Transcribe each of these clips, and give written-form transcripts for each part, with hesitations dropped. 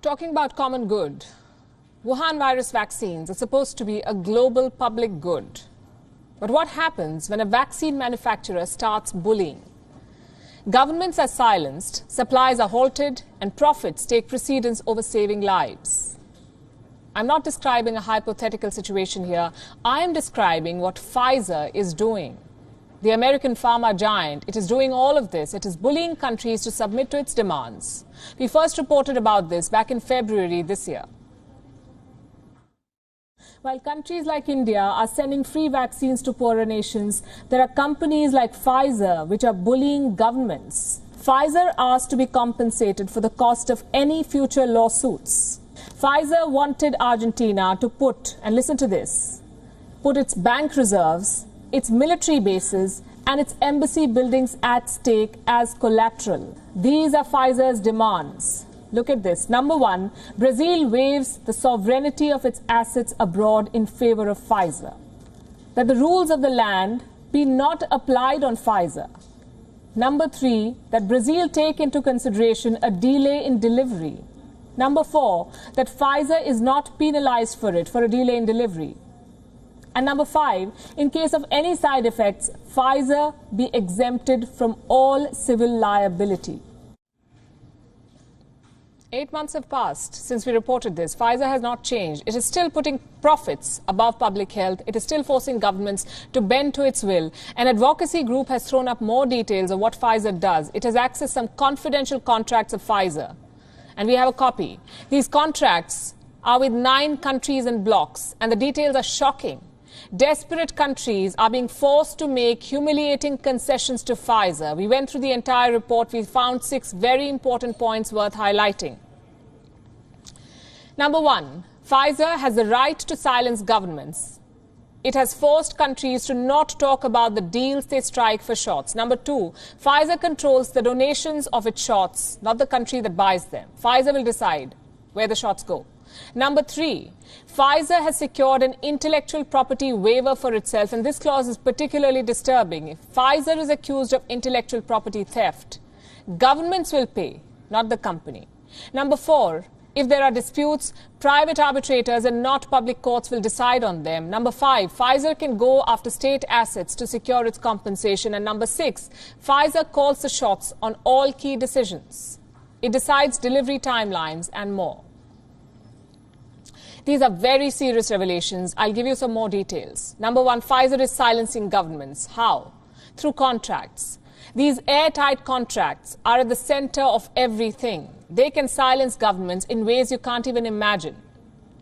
Talking about common good, Wuhan virus vaccines are supposed to be a global public good. But what happens when a vaccine manufacturer starts bullying? Governments are silenced, supplies are halted, and profits take precedence over saving lives. I'm not describing a hypothetical situation here. I am describing what Pfizer is doing. The American pharma giant, it is doing all of this. It is bullying countries to submit to its demands. We first reported about this back in February this year. While countries like India are sending free vaccines to poorer nations, there are companies like Pfizer which are bullying governments. Pfizer asked to be compensated for the cost of any future lawsuits. Pfizer wanted Argentina to put, and listen to this, put its bank reserves, its military bases and its embassy buildings at stake as collateral. These are Pfizer's demands. Look at this. Number one, Brazil waives the sovereignty of its assets abroad in favor of Pfizer. That the rules of the land be not applied on Pfizer. Number three, that Brazil take into consideration a delay in delivery. Number four, that Pfizer is not penalized for a delay in delivery. And number five, in case of any side effects, Pfizer be exempted from all civil liability. 8 months have passed since we reported this. Pfizer has not changed. It is still putting profits above public health. It is still forcing governments to bend to its will. An advocacy group has thrown up more details of what Pfizer does. It has accessed some confidential contracts of Pfizer. And we have a copy. These contracts are with 9 countries and blocks, and the details are shocking. Desperate countries are being forced to make humiliating concessions to Pfizer. We went through the entire report. We found 6 very important points worth highlighting. Number one, Pfizer has the right to silence governments. It has forced countries to not talk about the deals they strike for shots. Number two, Pfizer controls the donations of its shots, not the country that buys them. Pfizer will decide where the shots go. Number three, Pfizer has secured an intellectual property waiver for itself, and this clause is particularly disturbing. If Pfizer is accused of intellectual property theft, governments will pay, not the company. Number four, if there are disputes, private arbitrators and not public courts will decide on them. Number five, Pfizer can go after state assets to secure its compensation. And number six, Pfizer calls the shots on all key decisions. It decides delivery timelines and more. These are very serious revelations. I'll give you some more details. Number one, Pfizer is silencing governments. How? Through contracts. These airtight contracts are at the center of everything. They can silence governments in ways you can't even imagine.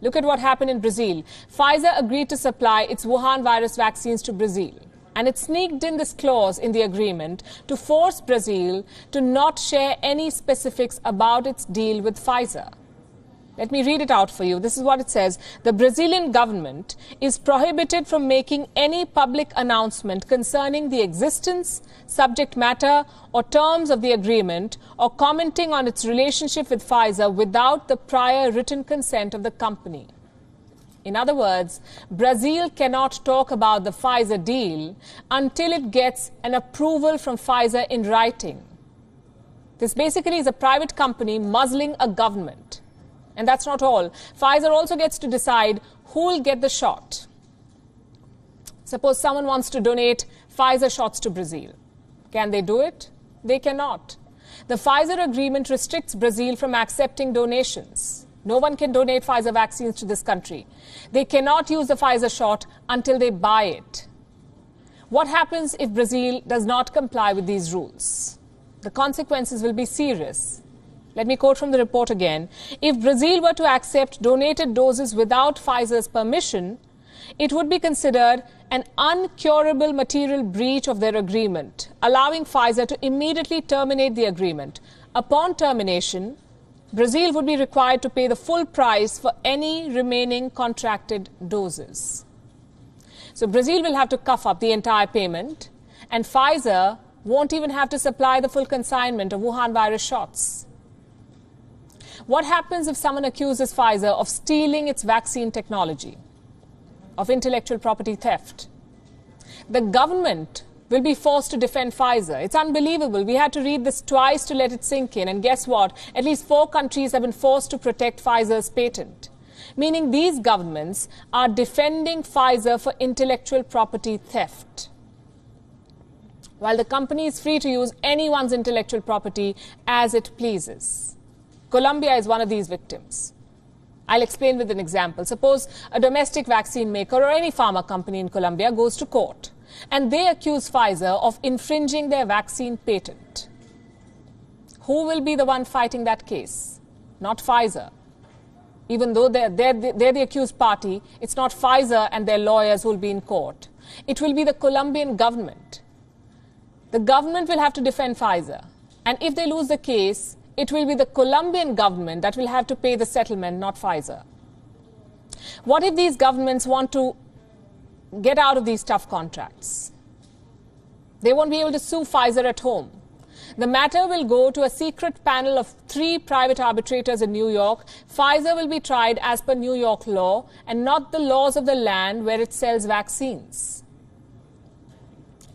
Look at what happened in Brazil. Pfizer agreed to supply its Wuhan virus vaccines to Brazil. And it sneaked in this clause in the agreement to force Brazil to not share any specifics about its deal with Pfizer. Let me read it out for you. This is what it says. The Brazilian government is prohibited from making any public announcement concerning the existence, subject matter, or terms of the agreement, or commenting on its relationship with Pfizer without the prior written consent of the company. In other words, Brazil cannot talk about the Pfizer deal until it gets an approval from Pfizer in writing. This basically is a private company muzzling a government. And that's not all. Pfizer also gets to decide who will get the shot. Suppose someone wants to donate Pfizer shots to Brazil. Can they do it? They cannot. The Pfizer agreement restricts Brazil from accepting donations. No one can donate Pfizer vaccines to this country. They cannot use the Pfizer shot until they buy it. What happens if Brazil does not comply with these rules? The consequences will be serious. Let me quote from the report again. If Brazil were to accept donated doses without Pfizer's permission, it would be considered an uncurable material breach of their agreement, allowing Pfizer to immediately terminate the agreement. Upon termination, Brazil would be required to pay the full price for any remaining contracted doses. So Brazil will have to cough up the entire payment, and Pfizer won't even have to supply the full consignment of Wuhan virus shots. What happens if someone accuses Pfizer of stealing its vaccine technology, of intellectual property theft? The government will be forced to defend Pfizer. It's unbelievable. We had to read this twice to let it sink in. And guess what? At least 4 countries have been forced to protect Pfizer's patent. Meaning these governments are defending Pfizer for intellectual property theft, while the company is free to use anyone's intellectual property as it pleases. Colombia is one of these victims. I'll explain with an example. Suppose a domestic vaccine maker or any pharma company in Colombia goes to court and they accuse Pfizer of infringing their vaccine patent. Who will be the one fighting that case? Not Pfizer. Even though they're the accused party, it's not Pfizer and their lawyers who will be in court. It will be the Colombian government. The government will have to defend Pfizer. And if they lose the case, it will be the Colombian government that will have to pay the settlement, not Pfizer. What if these governments want to get out of these tough contracts? They won't be able to sue Pfizer at home. The matter will go to a secret panel of 3 private arbitrators in New York. Pfizer will be tried as per New York law and not the laws of the land where it sells vaccines.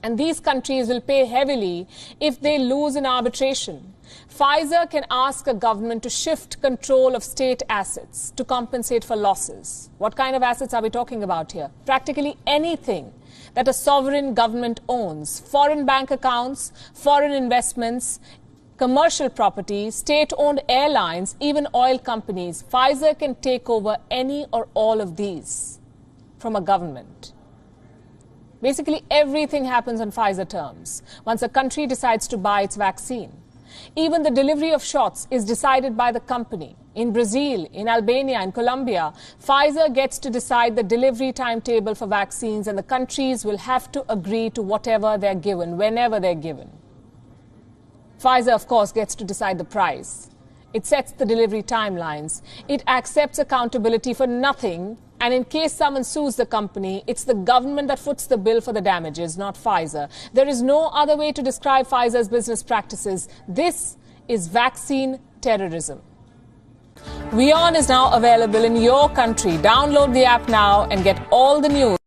And these countries will pay heavily if they lose in arbitration. Pfizer can ask a government to shift control of state assets to compensate for losses. What kind of assets are we talking about here? Practically anything that a sovereign government owns. Foreign bank accounts, foreign investments, commercial property, state-owned airlines, even oil companies. Pfizer can take over any or all of these from a government. Basically, everything happens on Pfizer terms once a country decides to buy its vaccine. Even the delivery of shots is decided by the company. In Brazil, in Albania, in Colombia, Pfizer gets to decide the delivery timetable for vaccines, and the countries will have to agree to whatever they're given, whenever they're given. Pfizer, of course, gets to decide the price. It sets the delivery timelines. It accepts accountability for nothing. And in case someone sues the company, it's the government that foots the bill for the damages, not Pfizer. There is no other way to describe Pfizer's business practices. This is vaccine terrorism. WION is now available in your country. Download the app now and get all the news.